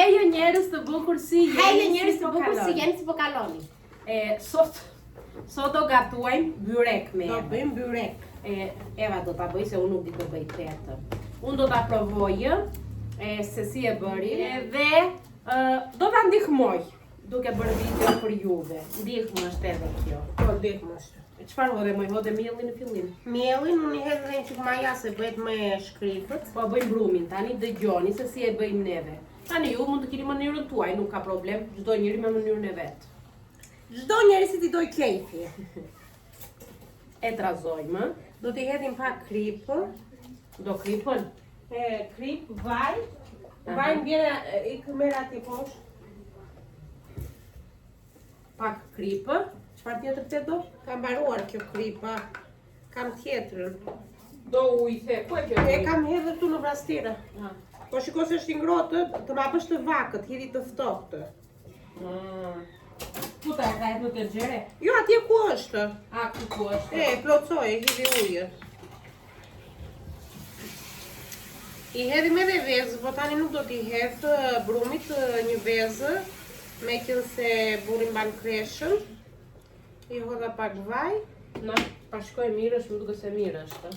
Hejo njerëz të bukur si jeni. Hejo njerëz të bukur si jeni, si po kaloni. Sot do gatuajmë byrek me Do bëjmë byrek. Eva do ta bëj se unë nuk di të bëj këtë. Unë do ta provoj se si e bëri dhe do ta ndihmoj duke bërë video për juve. Ndihmë është edhe kjo. Po ndihmë është. Çfarë hodhe më hodhe mielli në fillim? Mielin unë i hedh dhe një çik maja se bëhet me shkripët. Po bëjmë brumin, tani dëgjoni se si e bëjmë neve. Tani ju mund të keni mënyrën tuaj, nuk ka problem. Çdo njeri me mënyrën e vet. Çdo njeri si t'i doj kejfi. E trazojmë. Do t'i hedhim pak kripë. Do kripën? Krip, vaj. Vaj mbjene i këmera ati poshtë. Pak kripë. Çfarë tjetër të do? Kam mbaruar kjo kripa. Kam tjetër. Do ujë the. Po e kjo? E kam hedhur këtu në vrastira. Po shiko se është i ngrohtë, të ma bësh të vakët, hidhi të ftohtë. Ku ta ka hedhur të xhere? Jo, atje ku është? Ku është? Plotësoj, hidhi ujë. I hedhim edhe vezë, po tani nuk do t'i hedh brumit një vezë, me qenë se burri mban kreshën. I hodha pak vaj. Na pashkoj mirë, është më duket se mirë është.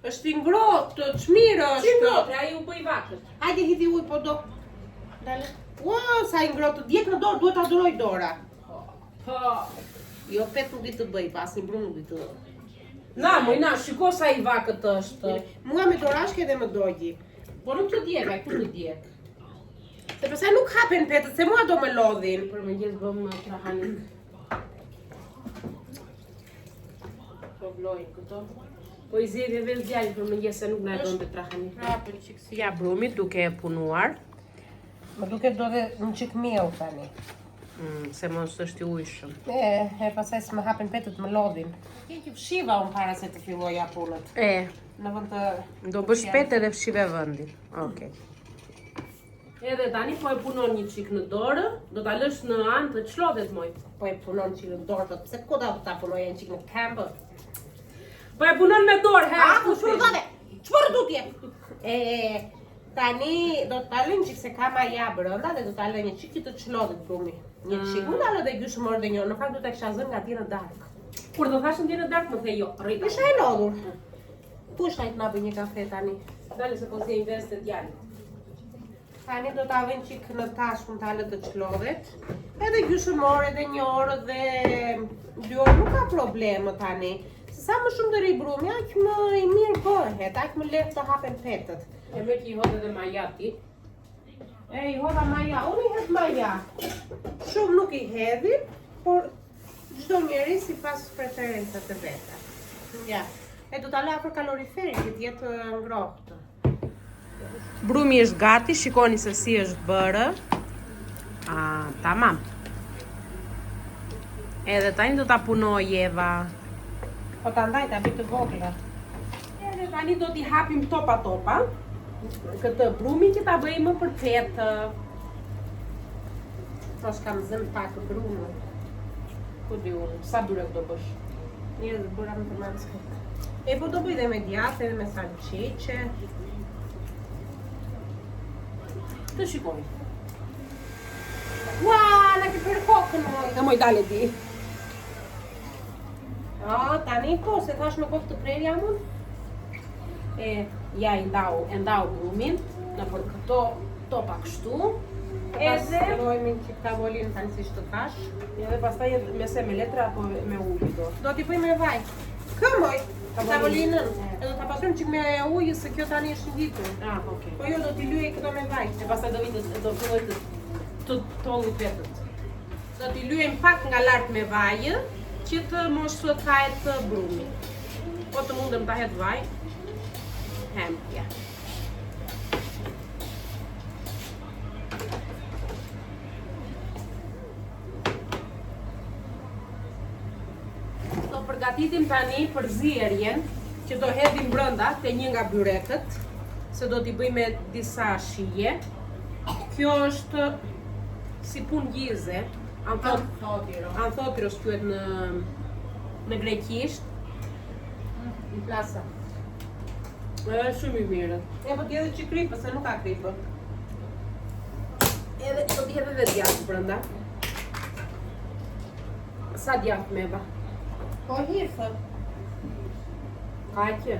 Është i ngrohtë, çmirë është. Ç'ngrohtë, ai u bëj vakët. Hajde hidhi ujë, po do. Dale. Ua, sa i ngrohtë, djeg në dorë, duhet ta duroj dora. Po. Jo, pet nuk di të bëj, pas një brum nuk di të. Na, shiko sa i vakët është. Mua me dorashke edhe më dogji. Po nuk të djeg, ai ku të djeg? Se pastaj nuk hapen petët, se mua do më lodhin. Për mëngjes bëm trahanik. Po vlojnë këto. Po i zjedhje vetë djalin për mëngjes se nuk na e donte trahanik. Hapën çik si. Ja brumit duke e punuar. Më duket do dhe një çik miell tani. Se mos është i ujshëm. Pastaj se më hapen petët më lodhin. Ti që fshiva unë para se të filloja punët. Në vend të do bësh petë edhe fshive vendin. Okej. Edhe tani po e punon një çik në dorë, do ta lësh në anë të çlodhet moj. Po e punon çik në dorë, pse ku do ta punoja një çik në këmbë? Po e punon me dorë, he. Ku shurdove? Çfarë dutje? Tani do ta lëm çik se ka maja brenda dhe do ta lë një çik që të çlodhet brumi. Një çik. Mund ta lë dhe gjysmë orë dhe një orë. Në fakt do ta kisha zënë nga tjetër darkë. Kur do thashën tjetër darkë më the jo, rrita. Isha e lodhur. Pushta i të na bëj një kafe tani. Dale se po si e invest të djalit. Tani do ta vën çik në tash mund ta lë të çlodhet. Edhe gjysmë orë edhe një orë dhe 2 orë nuk ka problem tani. Sa më shumë të rri brumi, aq më i mirë bëhet, aq më lehtë të hapen petët. E me që i hodhe dhe maja ti. I hodha maja, unë i hedh maja. Shumë nuk i hedhim, por çdo njeri sipas preferencave të veta. Ja. Do ta lë afër kaloriferit që të jetë ngrohtë. Brumi është gati, shikoni se si është bërë. Tamam. Edhe tani do ta punoj Eva. Po ta ndaj ta bëj të vogla. Edhe tani do t'i hapim topa. Këtë brumin që ta bëjmë për petë. Po s'kam zënë pak brumë. Ku di unë, sa byrek do bësh? Një bëra më të madhe. Po do bëj dhe me djathë edhe me salcice. Të shikoj. Ua, na ke për kokën moj. Në moj dale di. Tani po, se thash me kokë të prerja mund. Ja e ndau brumin në për këto topa kështu. Edhe rojmë që tavolinë tani si të thash. Edhe pastaj me letra apo me ujë do. Do t'i bëj me vaj. Këmoj, tavolinën. E do ta pastrojmë çik me ujë se kjo tani është ngjitur. Okay. Po jo do t'i lyej këto me vaj. E pastaj do filloj të tolli petët. Do t'i lyejm pak nga lart me vaj, që të mos të hahet brumi. Po të mundem ta hedh vaj. Ja. Do përgatitim tani për zierjen që do hedhim brenda te një nga byrekët, se do t'i bëjmë disa shije. Kjo është si punë gjize, anthotyros quhet në greqisht. Në plasa. Është shumë i mirë. Po t'jedhë që kripë, se nuk ka kripë. t'i hedhe dhe djath brenda. Sa djath meva? Po hirthë. Kaqë.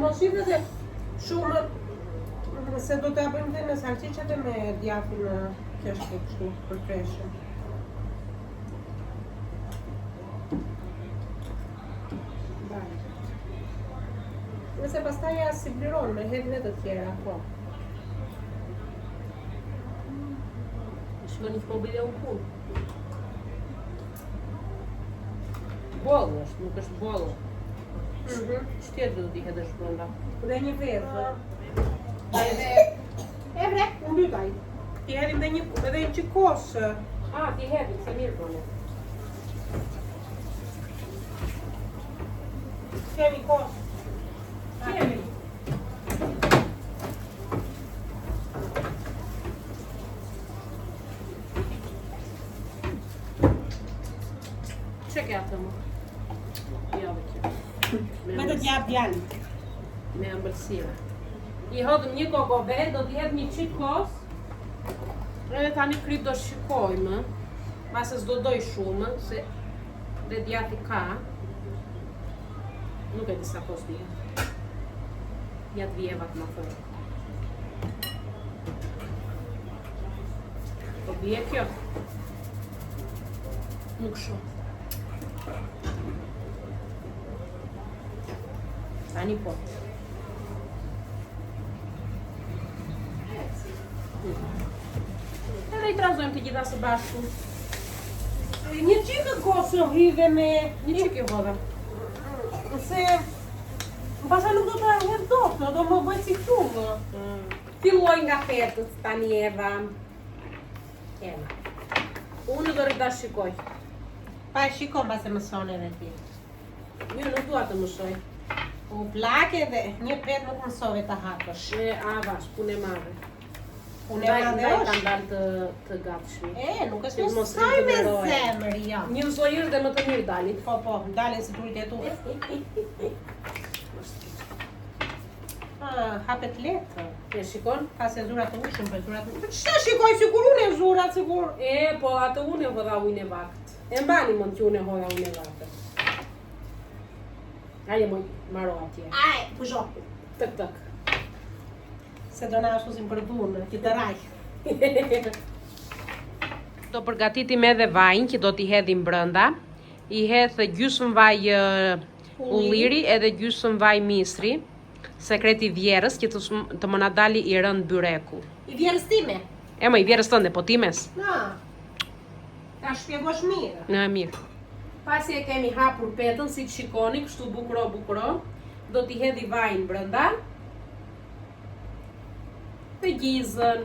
Mos hidhe dhe shumë, se do t'a bëjmë dhe me salqicet e me djathin në kështë kështu për freshën. Nëse pastaj ja si bliron me hedhë të tjera, po. Shkoni të po bëjde unë punë. Bolë është, nuk është bolë. Shtjetë do t'i hedhësh brenda. Dhe një vedhë. Evre, unë bytaj. Ti hedhim dhe një qikosë. Ti hedhim, se mirë bërë. Kemi kosë. Kemi. Që ke atë më? Ja dhe kjo. Me të t'jap djalit. Me ëmbëlsira. I hodhëm një kokove, do t'i hedhë një qik kos. Edhe tani kryp do shikojmë. Mase s'do doj shumë, se dhe djati ka. Nuk e disa kos t'i hedhë. Ja t'vijevat më thërë. Po bje kjo. Nuk shumë. Tani po. Edhe i trazojmë të gjitha së bashku. Një qikë kosë hidhe me... Një qik e hodha. Se... Pasha nuk do të hedhë dot, do më bëjt si këtu. Filloj nga fetës tani Eva. Eva. Unë do rrita shikoj. Pa e shikon pas e mëson edhe ti. Mirë nuk dua të mësoj. U plake dhe një pet nuk mësove të hapësh. Avash, punë e madhe. Unë e madhe Ndaj është? kanë dalë të gatshmi. Nuk është Që mos mësoj me rritëmeroj. zemër, ja. Një zojër dhe më të mirë dalit. Po, dalin si turit e tu. Hapet letë. E shikon? Ka se zurat të ushën për zurat të ushën. Qëta shikoj, sigur unë e zurat, sigur. Po atë unë e hodha ujnë e vakt. E mbani mund që unë e hodha ujnë e vakt. Aje moj, maro atje. Aj, pusho. Tëk. Se do na ashtusim për punë, që të raj. Do përgatitim edhe vajnë që do t'i hedhim brenda. I hedhë gjysmë vaj ulliri edhe gjysmë vaj misri. Sekreti vjerës që të më nadali i rënd byreku. I vjerës time? Më i vjerës tënde, po times? Na, ta shpjegosh mirë. Në mirë. Pasi e kemi hapur petën, si të shikoni, kështu bukro, do t'i hedhi vajnë brenda. Dhe gjizën,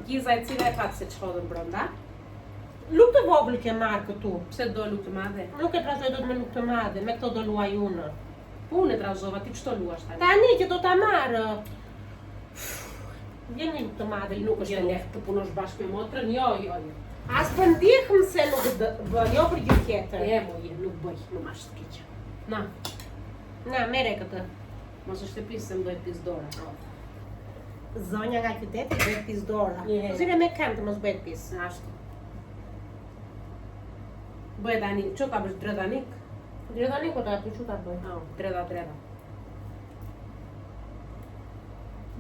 gjiza e cila e patë se që hodhën brenda. Luk të vogël ke marrë këtu. Pse do luk të madhe? Nuk e trazoj do të me luk të madhe, me këto do luaj unë. Po unë e trazova, ti qëto luash tani? Tani që do ta marrë. Vjen një luk të madhe, Nuk është e lehtë të punosh bashkë me motrën, jo. As për ndihmë se nuk bën, jo për gjë tjetër. Moje, nuk bëj, më mash të keqë. Na, Mere këtë. mos është e pisë se më dojë pisë dora. Zonja nga qyteti bëhet pizdora. Një herë. Ozire me kënd të mos bëhet pis. Ashtu. Bëhet tani, që ka bësh dredanik? Dredani ko ta për që ta bëj? Dreda.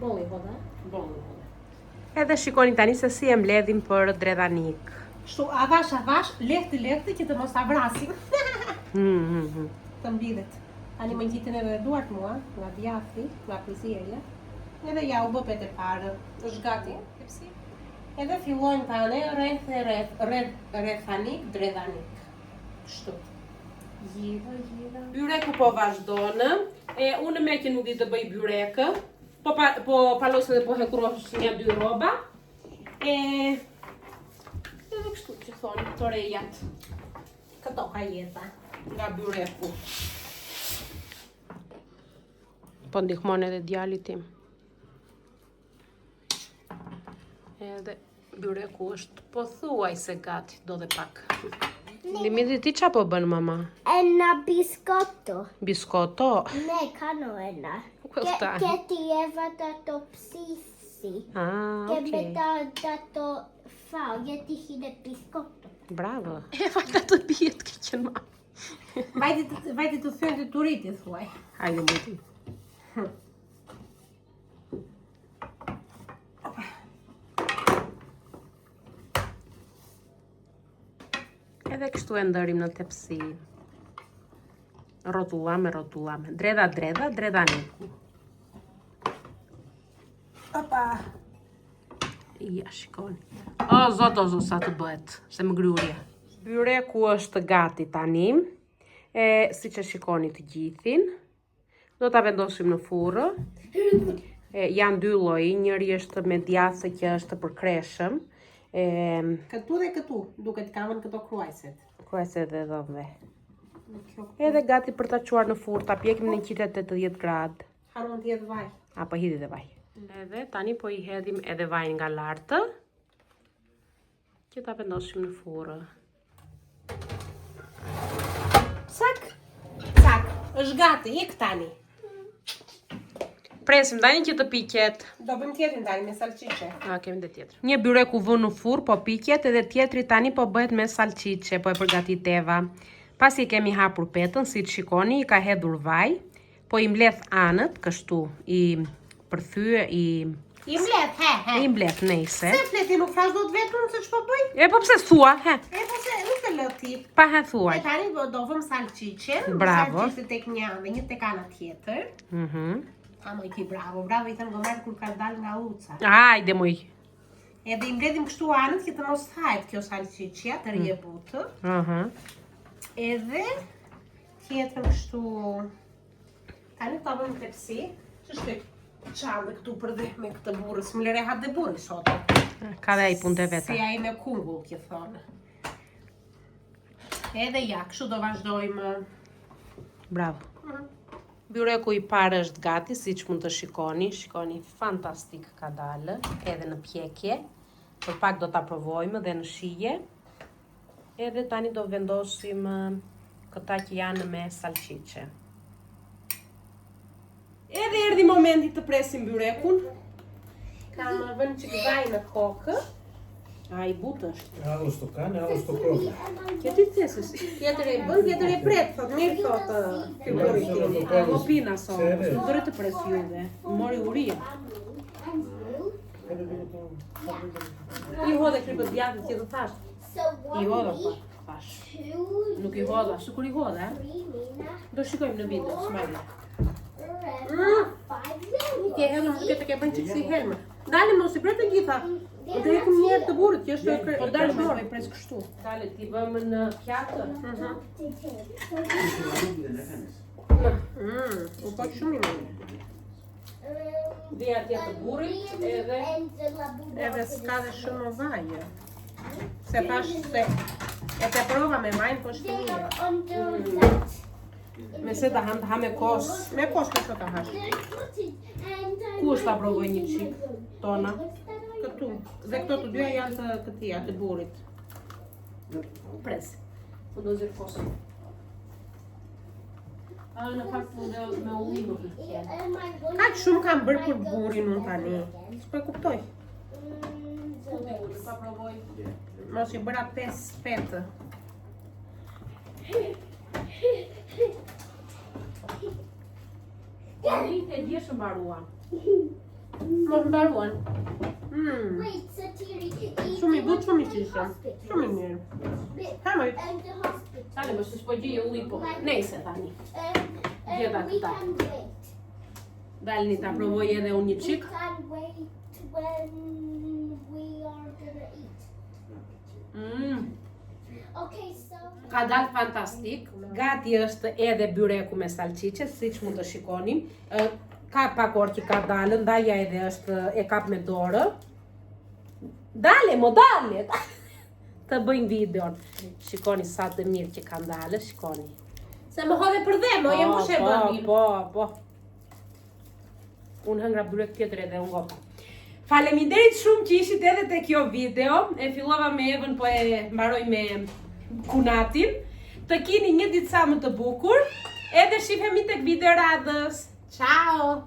Bolli po da? Bollë. Edhe shikoni tani se si e mbledhim për dredanik. Shtu avash, lehti që të mos ta vrasim. Të mbidhet. Tani më ngjitin edhe duart mua, nga djathi, nga prizierja. Edhe ja u bë petë e parë, është gati. Edhe fillojnë tani rrethanik, dredanik. Kështu. Gjira. Byreku po vazhdonë. Unë me që nuk di të bëj byrekë. Po palosën dhe po hekrosh një dy roba. Edhe kështu që thonë, të rejat. Këto ka jeta. Nga byreku. Po ndihmon edhe djalit tim. Edhe byreku është pothuaj se gati, do dhe pak. Dimiti, ti qa po bën mama? Ένα μπισκότο. Biskoto? Ναι, κάνω ένα. Αυτά. Και τι έβατα το ψήσι. sì. Ah, Che mi ok. ha dato foglietti del biscotto. Bravo. E falta të pijet ke qenë ma. Vajti të thënë të turiti, thuaj. Hajde, muti. Edhe kështu e ndërim në tepsi. Rrotullame. Dreda niku. Opa. Ja, shikoni. O, zot, sa të bëhet. Se më grurje. Byreku është gati tani. Si që shikoni të gjithin. Do ta vendosim në furrë. Janë dy lloj, njëri është me djathë që është për kreshëm. Këtu dhe këtu, duket kamën këto kruajset. Kruajset edhe dhomve. Edhe gati për ta çuar në furrë, ta pjekim në 180 gradë. Haron të jetë vaj. Apo hidhi dhe vaj. Edhe tani po i hedhim edhe vajin nga lartë. Që ta vendosim në furrë. Cak. Është gati, ik tani. Presim tani që të piqet. Do bëjmë tjetrin tani me salcice. Kemi dhe tjetër. Një byrek u vë në furrë, po piqet, edhe tjetri tani po bëhet me salcice, po e përgatiteva. Pasi e kemi hapur petën, si të shikoni, i ka hedhur vaj, po i mbledh anët, kështu, i përthyë, I mbledh, he. i mbledh nejse. Se fleti nuk thash do të vetëm se ç'po bëj? E po pse thua, he? E po se nuk e lë ti. Pa he thuaj. E tani do vëm salcice. Bravo. Salcice tek një anë, një tek ana tjetër. Ama i ki bravo i thënë gomer kur ka dal nga uca. Hajde moj. Edhe i mbledhim kështu anët që të mos thahet kjo salcicia, të rjebutë. Edhe tjetër kështu. Tani ta bëjmë tepsi. Ç'është çandë këtu për dhe me këtë burrë, s'më lere ha dhe burrë sot. Ka dhe ai punë të veta. Si ai me kungull, që thonë. Edhe ja, kështu do vazhdojmë. Bravo. Byreku i parë është gati, si që mund të shikoni. Shikoni, fantastik ka dalë, edhe në pjekje. Për pak do ta provojmë dhe në shije. Edhe tani do vendosim këta që janë me salcice. Edhe erdhi momenti të presim byrekun. Kam vënë që vaj në kokë. A i butë është. Alo sto cane, alo sto provo. Që ti thesë si? Tjetër e bën, tjetër e pret, thot, mirë thot figurit tim. Lopina so, së dore të pres juve. Mori uria. I hodhe kripët djathët që të thash. I hodha pa, thash. Nuk i hodha, së kur i hodha, do shikojmë në video, s'majde. Ke helmë, duke të ke bënë që si helmë. Dale mos i pret të gjitha. Do të hekim një herë të burrit, që është Po dalë dorë, i pres kështu. Dale, ti bëmë në pjatë. U po shumë i mirë. Dhe atje të burrit, Edhe s'ka dhe shumë vaje. Se thash se e te prova me vajnë, po shumë mirë. me se ta ha me kos. Me kos kështu ta hash. Ku është ta provoj një qik tona? Këtu. Dhe këto të dyja janë të këtia, të burrit. Pres. Po do zirë kosën. Në fakt me ullimë të tjenë. Kaq shumë kam bërë për burrin unë tani. S'po e kuptoj. Pa provoj. Mos i bëra 5 petë. Një të djeshë mbaruan. Mos mbaruan. Shumë i butë, shumë i qishëm. Shumë i mirë. Hamoj. Tani më shtë shpo gjije ullipo. Nejse tani. Gjeda këta. Dalni ta provoj edhe unë një qik. Ka dalë fantastik. Gati është edhe byreku me salcice, si që mund të shikonim. Ka pak orë që ka dalë, ndaja edhe është e kap me dorë. Dale, mo dale! Të bëjmë videon. Shikoni sa të mirë që ka dalë, shikoni. Se më hodhe për dhe, mo jem kushe bëndin. Po. Unë hëngra byrek tjetër edhe unë gopa. Faleminderit shumë që ishit edhe te kjo video. E fillova me Evën, po e mbaroj me Kunatin. Të kini një ditë sa më të bukur. Edhe shifemi tek video radhës. Ciao!